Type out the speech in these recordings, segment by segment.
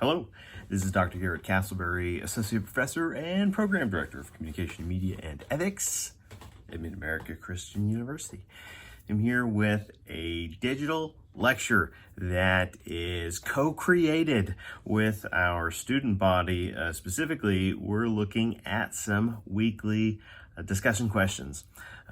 Hello, this is Dr. Garrett Castleberry, Associate Professor and Program Director of Communication, Media, and Ethics at Mid-America Christian University. I'm here with a digital lecture that is co-created with our student body. Specifically, we're looking at some weekly discussion questions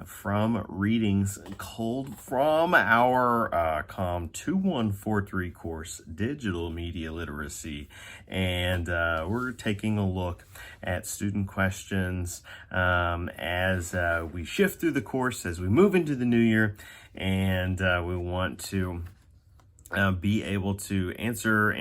from readings culled from our COM 2143 course, Digital Media Literacy. And we're taking a look at student questions as we shift through the course, as we move into the new year, and we want to be able to answer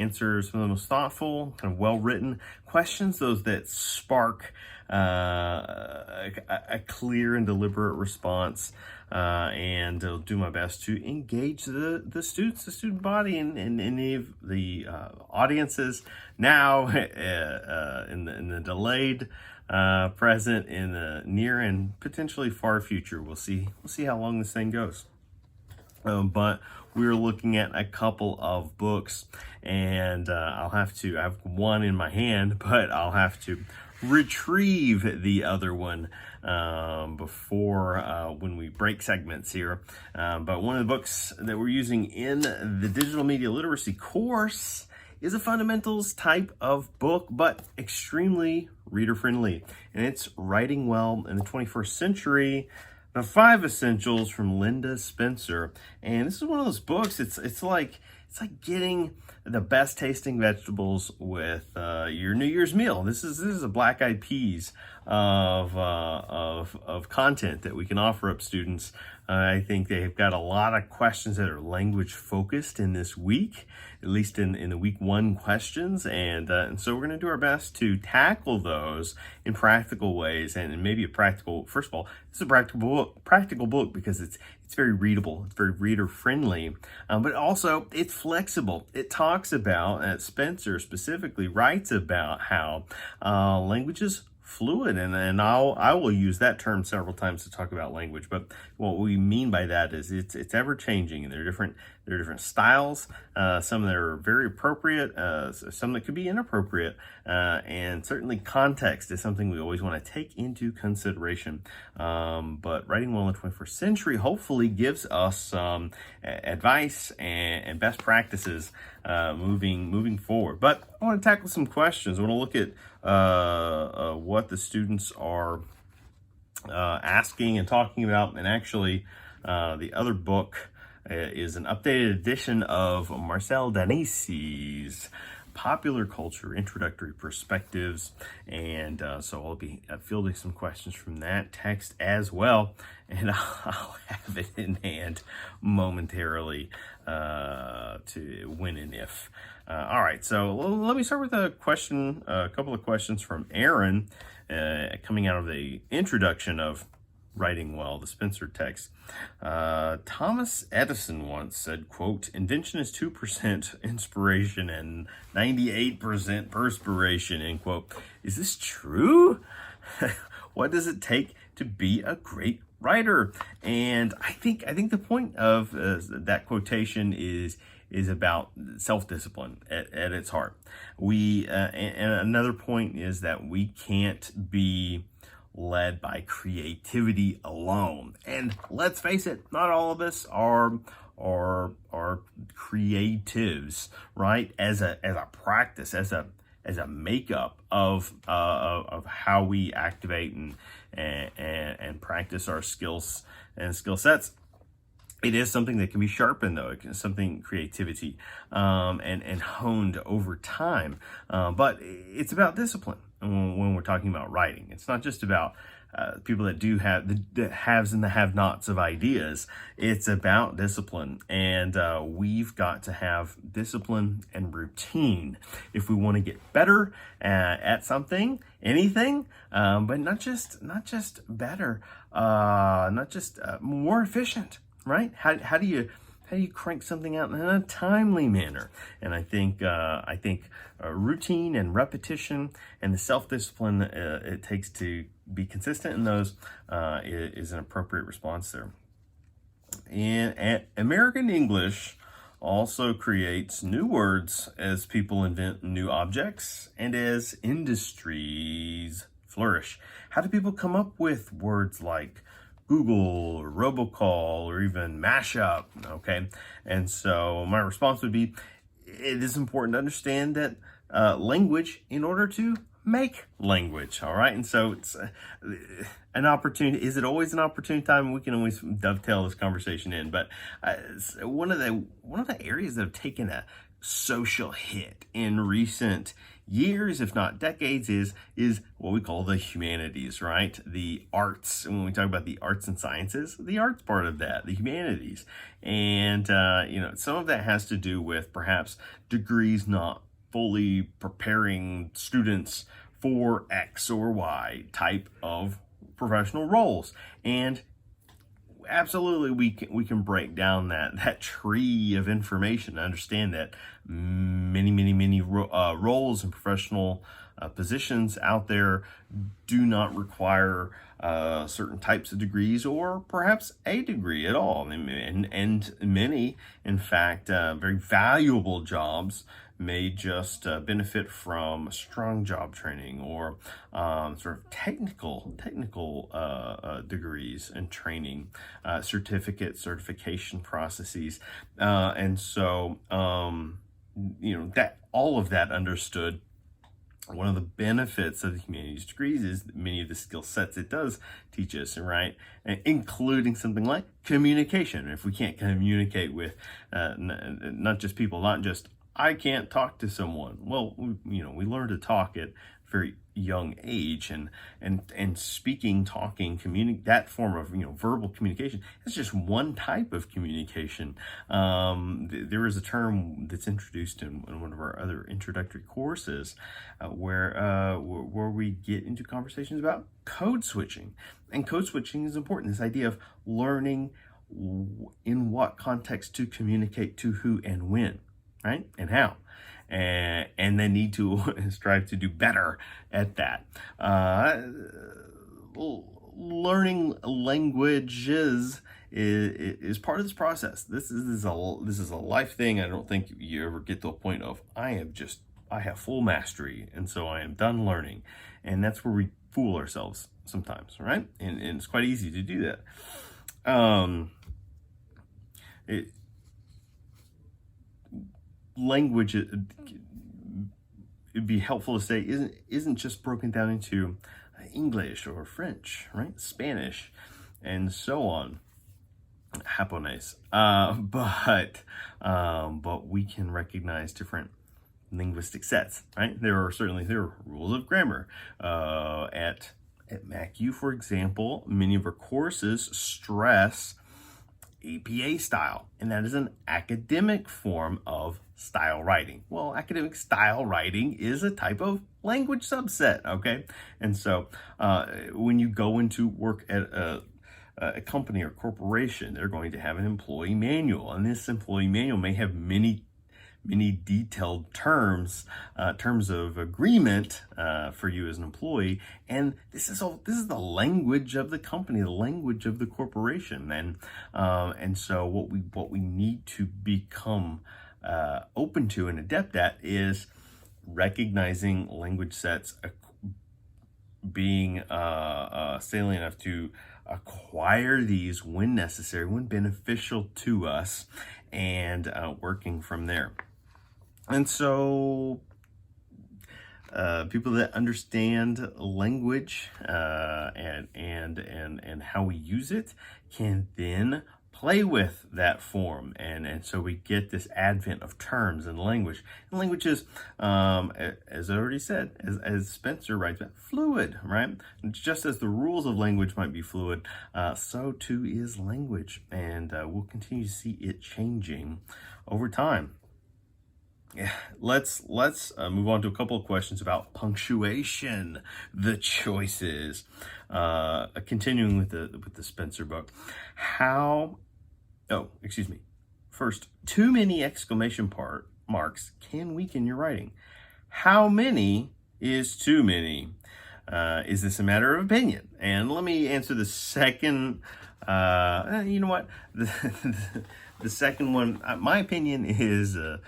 some of the most thoughtful, kind of well-written questions, those that spark a clear and deliberate response, and I'll do my best to engage the students, the student body, and any of the audiences now in the delayed present, in the near and potentially far future. We'll see how long this thing goes. But we're looking at a couple of books, and I have one in my hand, but I'll have to retrieve the other one before when we break segments here. But one of the books that we're using in the digital media literacy course is a fundamentals type of book, but extremely reader friendly, and it's Writing Well in the 21st Century: The 5 Essentials from Linda Spencer. And this is one of those books, it's like getting the best tasting vegetables with your New Year's meal. This is a black eyed peas of content that we can offer up students. I think they've got a lot of questions that are language focused in this week, at least in the week 1 questions, and so we're going to do our best to tackle those in practical ways, and maybe first of all, this is a practical book because it's very readable, it's very reader friendly, but also it's flexible. It talks about, Spencer specifically writes about how language is fluid, and I will use that term several times to talk about language. But what we mean by that is it's ever changing, and there are different styles. Some that are very appropriate, some that could be inappropriate, and certainly context is something we always want to take into consideration. But Writing Well in the 21st Century hopefully gives us some advice and best practices moving forward. But I want to tackle some questions. I want to look at what the students are asking and talking about, and actually the other book is an updated edition of Marcel Danissi's Popular Culture Introductory Perspectives, and so I'll be fielding some questions from that text as well, and I'll have it in hand momentarily to when and if. All right, so let me start with a couple of questions from Aaron, coming out of the introduction of Writing Well, the Spencer text. Thomas Edison once said, quote, "Invention is 2% inspiration and 98% perspiration," end quote. Is this true? What does it take to be a great writer? And I think the point of that quotation is about self-discipline at its heart. And another point is that we can't be led by creativity alone. And let's face it, not all of us are creatives, right? As a practice, as a makeup of how we activate and practice our skills and skill sets. It is something that can be sharpened, though. It's something creativity and honed over time. But it's about discipline when we're talking about writing. It's not just about people that do have the haves and the have-nots of ideas. It's about discipline, and we've got to have discipline and routine if we want to get better at something, anything, but not just better, not just more efficient. Right? How do you crank something out in a timely manner? And I think routine and repetition and the self-discipline it takes to be consistent in those is an appropriate response there. In American English also creates new words as people invent new objects and as industries flourish. How do people come up with words like Google or robocall or even mashup? Okay. And so my response would be, it is important to understand that language in order to make language. All right. And so it's an opportunity. Is it always an opportune time? We can always dovetail this conversation in, but one of the areas that have taken a social hit in recent years, if not decades, is what we call the humanities, right? The arts. And when we talk about the arts and sciences, the arts part of that, the humanities. And, some of that has to do with perhaps degrees not fully preparing students for X or Y type of professional roles. And absolutely we can break down that tree of information and understand that many roles and professional positions out there do not require certain types of degrees or perhaps a degree at all. And many, in fact, very valuable jobs may just benefit from strong job training or sort of technical degrees and training, certification processes. And so, that all of that understood, one of the benefits of the humanities degrees is many of the skill sets it does teach us, right? Including something like communication. If we can't communicate with not just people, not just I can't talk to someone. Well, we learn to talk at a very young age, and speaking, talking, that form of verbal communication is just one type of communication. There is a term that's introduced in one of our other introductory courses where we get into conversations about code switching, and code switching is important. This idea of learning in what context to communicate to who and when. Right? And how. And they need to strive to do better at that. Learning languages is part of this process. This is a life thing. I don't think you ever get to a point of I have full mastery, and so I am done learning. And that's where we fool ourselves sometimes, right? And it's quite easy to do that. Language, it'd be helpful to say, isn't just broken down into English or French, right? Spanish, and so on. Japonese. But we can recognize different linguistic sets, right? There are rules of grammar. At MacU, for example, many of our courses stress APA style, and that is an academic form of style writing. Well, academic style writing is a type of language subset, okay? And so when you go into work at a company or corporation, they're going to have an employee manual, and this employee manual may have many detailed terms of agreement for you as an employee, and this is the language of the company, the language of the corporation, and so what we need to become open to and adept at is recognizing language sets, being salient enough to acquire these when necessary, when beneficial to us, and working from there. And so people that understand language and how we use it can then play with that form, and so we get this advent of terms and language. And language is, as I already said, as Spencer writes, fluid, right? Just as the rules of language might be fluid, so too is language, and we'll continue to see it changing over time. Yeah, let's move on to a couple of questions about punctuation, the choices. Continuing with the Spencer book, First, too many exclamation marks can weaken your writing. How many is too many? Is this a matter of opinion? And let me answer the second. You know what? the second one, my opinion is a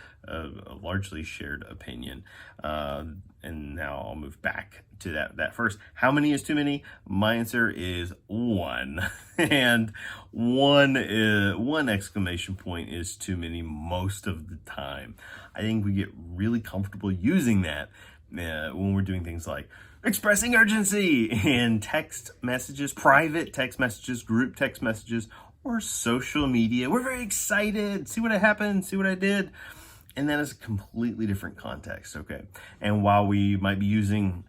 largely shared opinion. And now I'll move back to that first. How many is too many? My answer is one. And one exclamation point is too many most of the time. I think we get really comfortable using that when we're doing things like expressing urgency in text messages, private text messages, group text messages, or social media. We're very excited. See what happened, see what I did. And that is a completely different context, okay? And while we might be using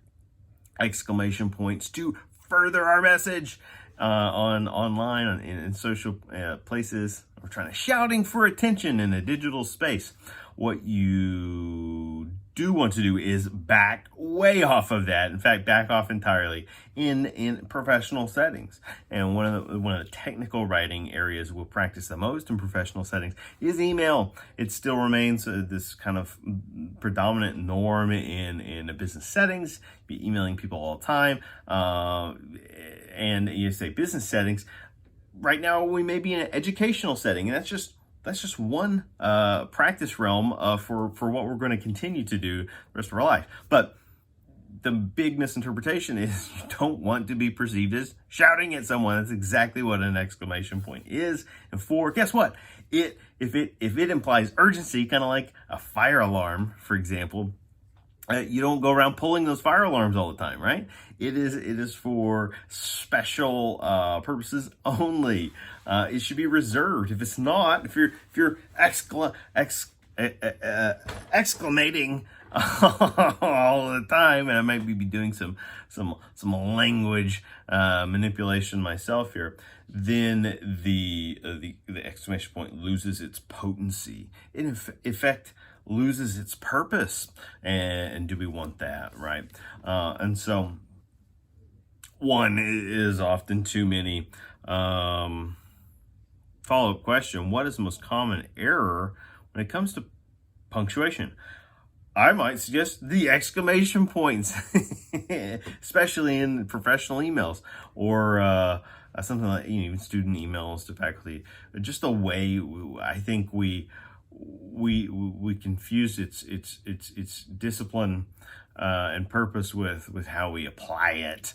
exclamation points to further our message online, in social places, we're trying to shouting for attention in a digital space. What you do want to do is back way off of that. In fact, back off entirely in professional settings. And one of the technical writing areas we'll practice the most in professional settings is email. It still remains this kind of predominant norm in business settings. Be emailing people all the time, and you say business settings. Right now, we may be in an educational setting, and that's just one practice realm for what we're going to continue to do the rest of our life. But the big misinterpretation is you don't want to be perceived as shouting at someone. That's exactly what an exclamation point is. And guess what? If it implies urgency, kind of like a fire alarm, for example, you don't go around pulling those fire alarms all the time, right? It is for special purposes only. It should be reserved. If it's not, if you're exclamating all the time, and I might be doing some language manipulation myself here, then the exclamation point loses its potency. It in effect loses its purpose, and do we want that, right? And so one is often too many. Follow-up question: what is the most common error when it comes to punctuation? I might suggest the exclamation points, especially in professional emails or something like even student emails to faculty. Just the way I think we confuse its discipline and purpose with how we apply it.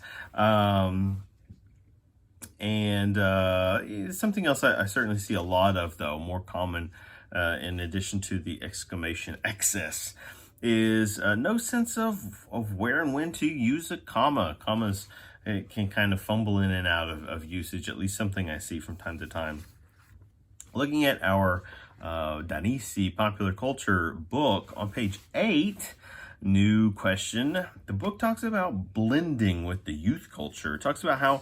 And something else I certainly see a lot of, though, more common in addition to the exclamation excess, is no sense of where and when to use a comma. Commas can kind of fumble in and out of usage, at least something I see from time to time. Looking at our Danisi Popular Culture book on page 8, new question. The book talks about blending with the youth culture. It talks about how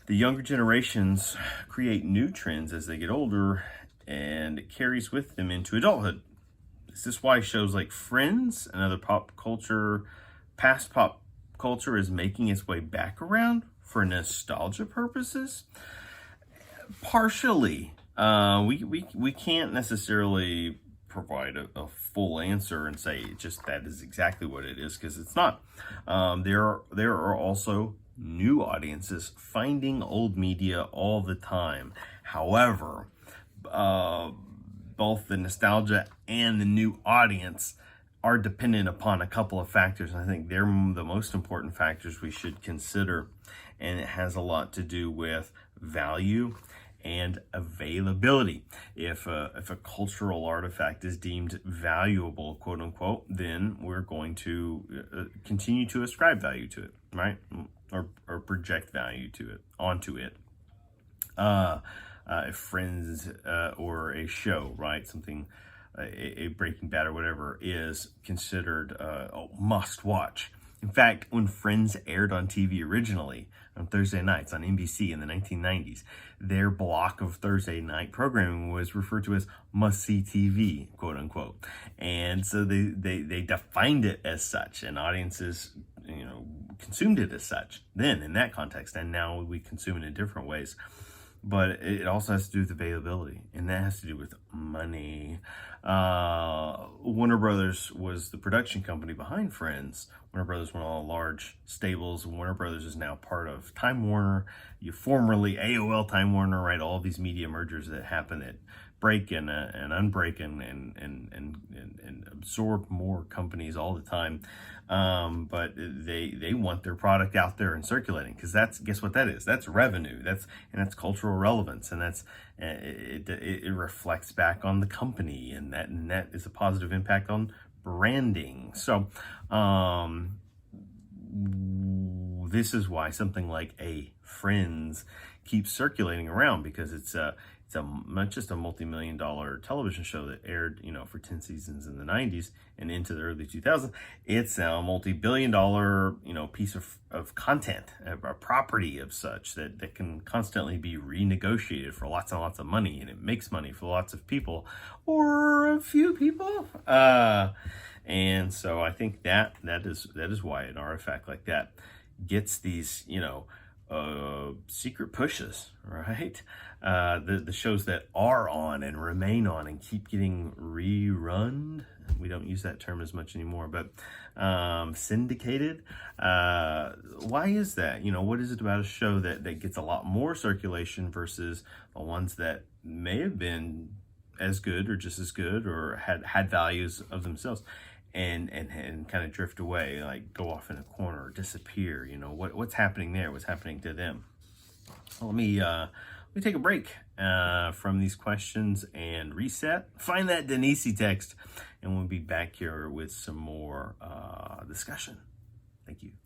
the younger generations create new trends as they get older, and it carries with them into adulthood. Is this why shows like Friends and other past pop culture is making its way back around for nostalgia purposes? Partially. We can't necessarily provide a full answer and say just that is exactly what it is, because it's not. There are also new audiences finding old media all the time. However, both the nostalgia and the new audience are dependent upon a couple of factors. I think they're the most important factors we should consider, and it has a lot to do with value and availability. If a cultural artifact is deemed valuable, quote unquote, then we're going to continue to ascribe value to it, right? Or project value onto it. If Friends or a show, right, something, a Breaking Bad or whatever, is considered a must watch. In fact, when Friends aired on TV originally on Thursday nights on NBC in the 1990s, their block of Thursday night programming was referred to as must-see TV, quote unquote. And so they defined it as such, and audiences, consumed it as such then in that context, and now we consume it in different ways. but it also has to do with availability, and that has to do with money. Warner Brothers was the production company behind Friends. Warner Brothers went all large stables. Warner Brothers is now part of Time Warner. You formerly AOL Time Warner, right? All these media mergers that happen that break and unbreak and absorb more companies all the time. But they want their product out there and circulating, because guess what that is? That's revenue. That's cultural relevance, and it reflects back on the company, and that is a positive impact on branding. So this is why something like a Friends keeps circulating around, because it's not just a multi-million-dollar television show that aired, for 10 seasons in the 90s and into the early 2000s. It's a multi-billion-dollar, piece of content, a property of such that can constantly be renegotiated for lots and lots of money, and it makes money for lots of people, or a few people. And so I think that is why an artifact like that gets these, secret pushes, right? The shows that are on and remain on and keep getting rerun. We don't use that term as much anymore, but syndicated. Why is that? What is it about a show that gets a lot more circulation versus the ones that may have been as good or just as good or had values of themselves, and kind of drift away, like go off in a corner or disappear? What's happening there? What's happening to them? Well, let me take a break from these questions and reset. Find that Denise text, and we'll be back here with some more discussion. Thank you.